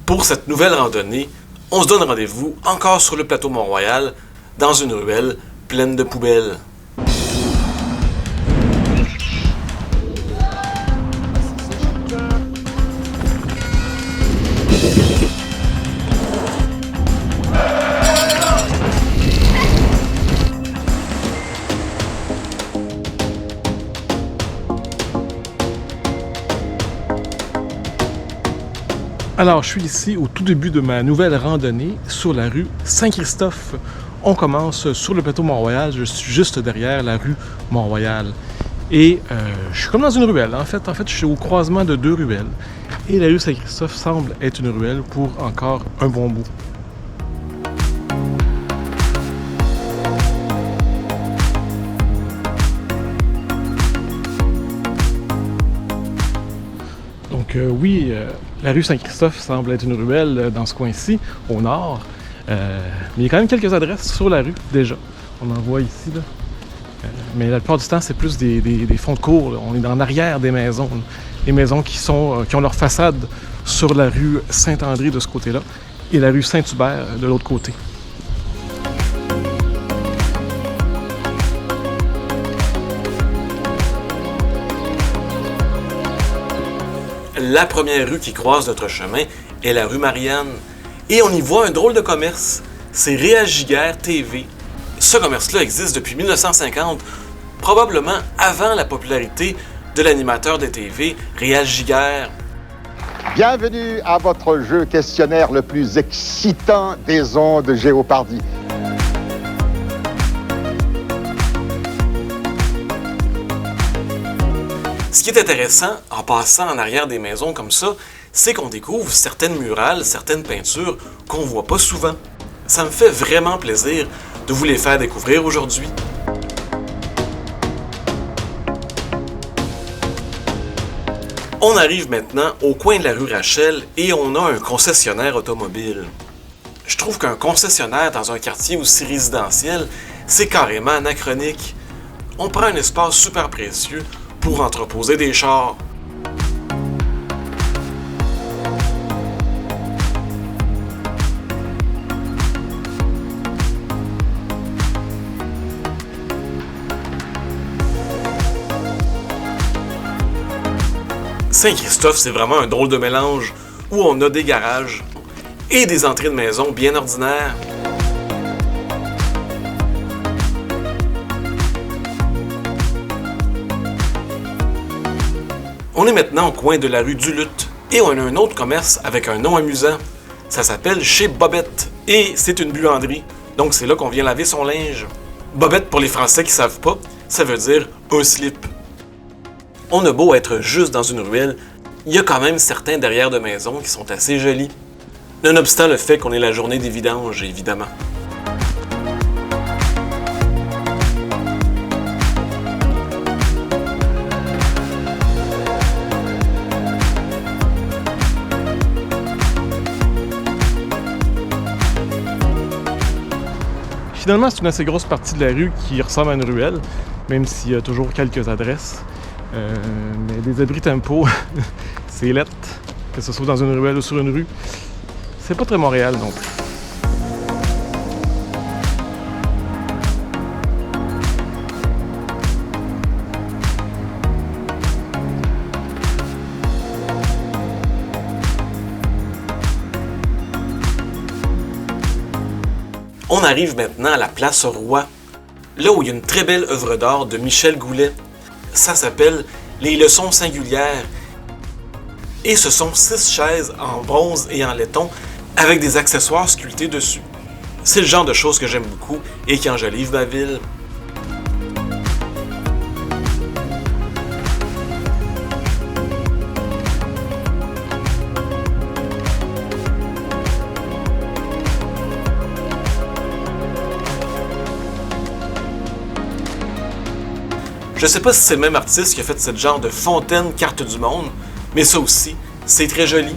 Pour cette nouvelle randonnée, on se donne rendez-vous encore sur le plateau Mont-Royal, dans une ruelle pleine de poubelles. Alors, je suis ici au tout début de ma nouvelle randonnée sur la rue Saint-Christophe. On commence sur le plateau Mont-Royal. Je suis juste derrière la rue Mont-Royal. Et je suis comme dans une ruelle. En fait, je suis au croisement de deux ruelles. Et la rue Saint-Christophe semble être une ruelle pour encore un bon bout. Donc oui, la rue Saint-Christophe semble être une ruelle dans ce coin-ci, au nord. Mais il y a quand même quelques adresses sur la rue, déjà. On en voit ici, là. Mais la plupart du temps, c'est plus des fonds de cours, là. On est en arrière des maisons. Là. Les maisons qui ont leur façade sur la rue Saint-André de ce côté-là et la rue Saint-Hubert de l'autre côté. La première rue qui croise notre chemin est la rue Marianne. Et on y voit un drôle de commerce. C'est Réal Giguère TV. Ce commerce-là existe depuis 1950, probablement avant la popularité de l'animateur de TV, Réal Giguère. Bienvenue à votre jeu questionnaire le plus excitant des ondes Géopardy. Ce qui est intéressant, en passant en arrière des maisons comme ça, c'est qu'on découvre certaines murales, certaines peintures qu'on voit pas souvent. Ça me fait vraiment plaisir de vous les faire découvrir aujourd'hui. On arrive maintenant au coin de la rue Rachel et on a un concessionnaire automobile. Je trouve qu'un concessionnaire dans un quartier aussi résidentiel, c'est carrément anachronique. On prend un espace super précieux pour entreposer des chars. Saint-Christophe, c'est vraiment un drôle de mélange où on a des garages et des entrées de maison bien ordinaires. On est maintenant au coin de la rue du Luth et on a un autre commerce avec un nom amusant. Ça s'appelle Chez Bobette et c'est une buanderie. Donc c'est là qu'on vient laver son linge. Bobette, pour les Français qui savent pas, ça veut dire un slip. On a beau être juste dans une ruelle, il y a quand même certains derrière de maisons qui sont assez jolis. Nonobstant le fait qu'on ait la journée des vidanges, évidemment. Finalement, c'est une assez grosse partie de la rue qui ressemble à une ruelle, même s'il y a toujours quelques adresses. Mais des abris tempo, c'est lettre, que ce soit dans une ruelle ou sur une rue. C'est pas très Montréal non plus. On arrive maintenant à la place Roy, là où il y a une très belle œuvre d'art de Michel Goulet. Ça s'appelle « Les leçons singulières » et ce sont 6 chaises en bronze et en laiton avec des accessoires sculptés dessus. C'est le genre de choses que j'aime beaucoup et qui enjolive ma ville. Je sais pas si c'est le même artiste qui a fait ce genre de fontaine carte du monde, mais ça aussi, c'est très joli.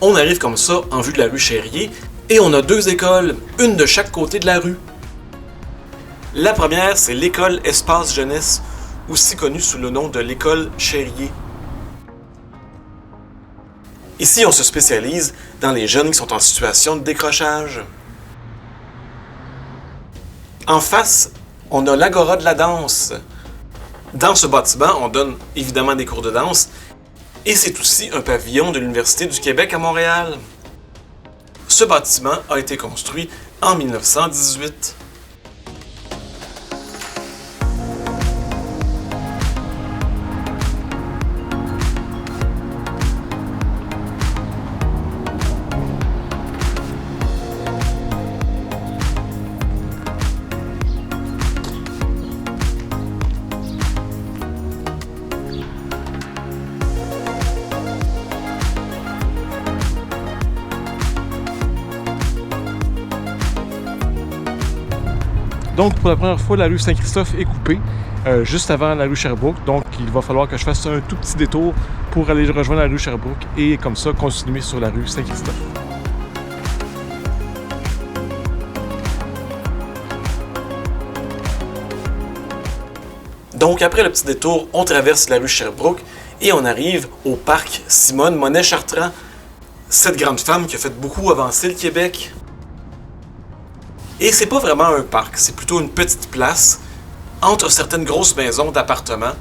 On arrive comme ça en vue de la rue Chérier et on a 2 écoles, une de chaque côté de la rue. La première, c'est l'école Espace Jeunesse, aussi connue sous le nom de l'école Chérier. Ici, on se spécialise dans les jeunes qui sont en situation de décrochage. En face, on a l'Agora de la danse. Dans ce bâtiment, on donne évidemment des cours de danse et c'est aussi un pavillon de l'Université du Québec à Montréal. Ce bâtiment a été construit en 1918. Donc, pour la première fois, la rue Saint-Christophe est coupée, juste avant la rue Sherbrooke. Donc, il va falloir que je fasse un tout petit détour pour aller rejoindre la rue Sherbrooke et comme ça, continuer sur la rue Saint-Christophe. Donc, après le petit détour, on traverse la rue Sherbrooke et on arrive au parc Simone Monet-Chartrand, cette grande femme qui a fait beaucoup avancer le Québec. Et c'est pas vraiment un parc, c'est plutôt une petite place entre certaines grosses maisons d'appartements,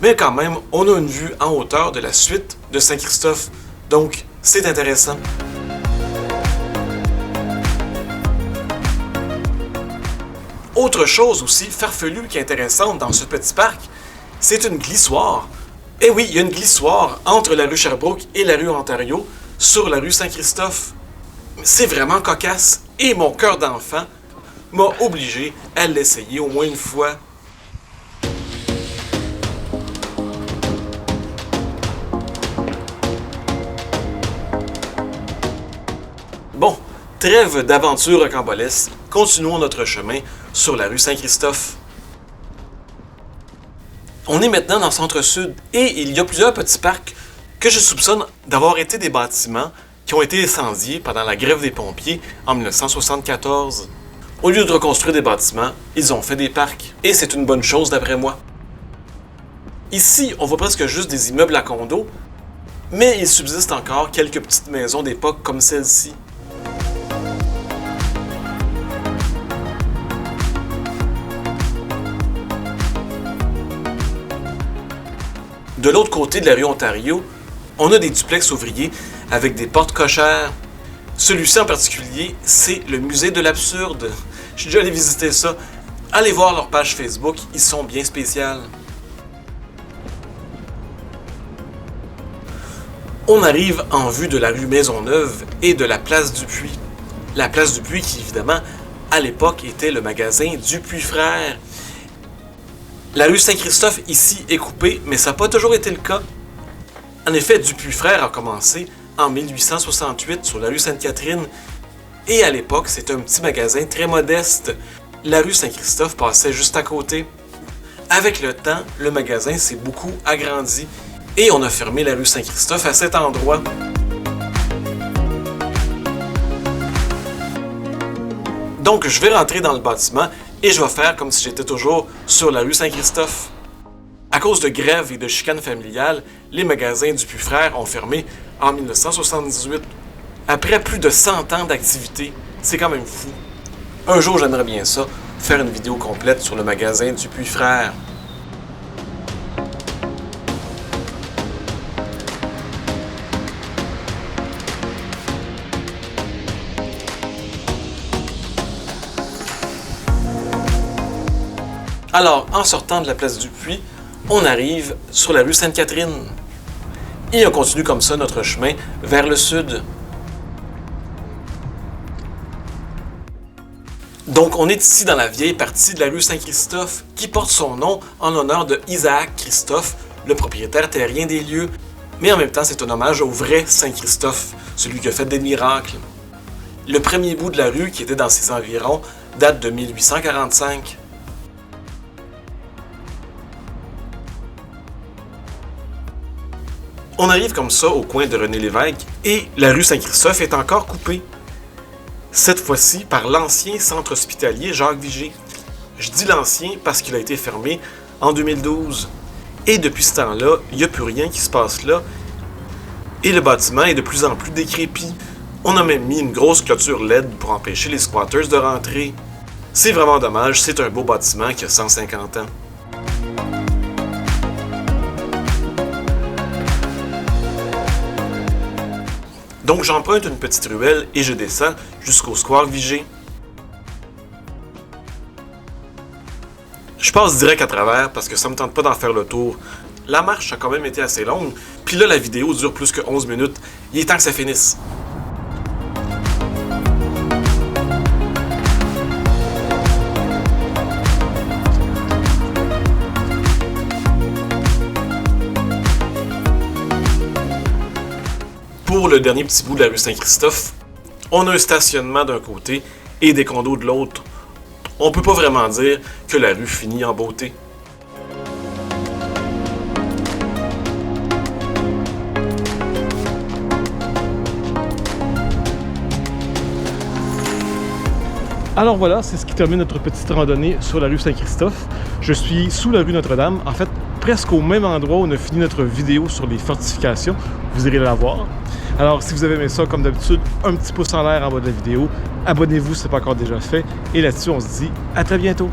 mais quand même, on a une vue en hauteur de la suite de Saint-Christophe, donc c'est intéressant. Autre chose aussi farfelue qui est intéressante dans ce petit parc, c'est une glissoire. Et oui, il y a une glissoire entre la rue Sherbrooke et la rue Ontario sur la rue Saint-Christophe. C'est vraiment cocasse et mon cœur d'enfant m'a obligé à l'essayer au moins une fois. Bon, trêve d'aventures rocambolesques, continuons notre chemin sur la rue Saint-Christophe. On est maintenant dans le centre-sud et il y a plusieurs petits parcs que je soupçonne d'avoir été des bâtiments qui ont été incendiés pendant la grève des pompiers en 1974. Au lieu de reconstruire des bâtiments, ils ont fait des parcs. Et c'est une bonne chose d'après moi. Ici, on voit presque juste des immeubles à condos, mais il subsiste encore quelques petites maisons d'époque comme celle-ci. De l'autre côté de la rue Ontario, on a des duplex ouvriers avec des portes cochères. Celui-ci en particulier, c'est le musée de l'absurde. J'ai déjà allé visiter ça. Allez voir leur page Facebook, ils sont bien spéciales. On arrive en vue de la rue Maisonneuve et de la place Dupuis. La place Dupuis qui, évidemment, à l'époque, était le magasin Dupuis Frères. La rue Saint-Christophe ici est coupée, mais ça n'a pas toujours été le cas. En effet, Dupuis Frères a commencé en 1868 sur la rue Sainte-Catherine. Et à l'époque, c'était un petit magasin très modeste. La rue Saint-Christophe passait juste à côté. Avec le temps, le magasin s'est beaucoup agrandi et on a fermé la rue Saint-Christophe à cet endroit. Donc, je vais rentrer dans le bâtiment et je vais faire comme si j'étais toujours sur la rue Saint-Christophe. À cause de grèves et de chicanes familiales, les magasins Dupuis Frères ont fermé en 1978. Après plus de 100 ans d'activité, c'est quand même fou. Un jour, j'aimerais bien ça, faire une vidéo complète sur le magasin Dupuis Frères. Alors, en sortant de la place Dupuis, on arrive sur la rue Sainte-Catherine. Et on continue comme ça notre chemin vers le sud. Donc, on est ici dans la vieille partie de la rue Saint-Christophe, qui porte son nom en l'honneur de Isaac Christophe, le propriétaire terrien des lieux. Mais en même temps, c'est un hommage au vrai Saint-Christophe, celui qui a fait des miracles. Le premier bout de la rue, qui était dans ses environs, date de 1845. On arrive comme ça au coin de René Lévesque et la rue Saint-Christophe est encore coupée. Cette fois-ci par l'ancien centre hospitalier Jacques Vigée. Je dis l'ancien parce qu'il a été fermé en 2012. Et depuis ce temps-là, il n'y a plus rien qui se passe là. Et le bâtiment est de plus en plus décrépit. On a même mis une grosse clôture LED pour empêcher les squatters de rentrer. C'est vraiment dommage, c'est un beau bâtiment qui a 150 ans. Donc j'emprunte une petite ruelle et je descends jusqu'au square Vigée. Je passe direct à travers parce que ça me tente pas d'en faire le tour. La marche a quand même été assez longue, puis là la vidéo dure plus que 11 minutes. Il est temps que ça finisse. Pour le dernier petit bout de la rue Saint-Christophe, on a un stationnement d'un côté et des condos de l'autre. On peut pas vraiment dire que la rue finit en beauté. Alors voilà, c'est ce qui termine notre petite randonnée sur la rue Saint-Christophe. Je suis sous la rue Notre-Dame, en fait presque au même endroit où on a fini notre vidéo sur les fortifications. Vous irez la voir. Alors si vous avez aimé ça, comme d'habitude, un petit pouce en l'air en bas de la vidéo. Abonnez-vous si ce n'est pas encore déjà fait. Et là-dessus, on se dit à très bientôt.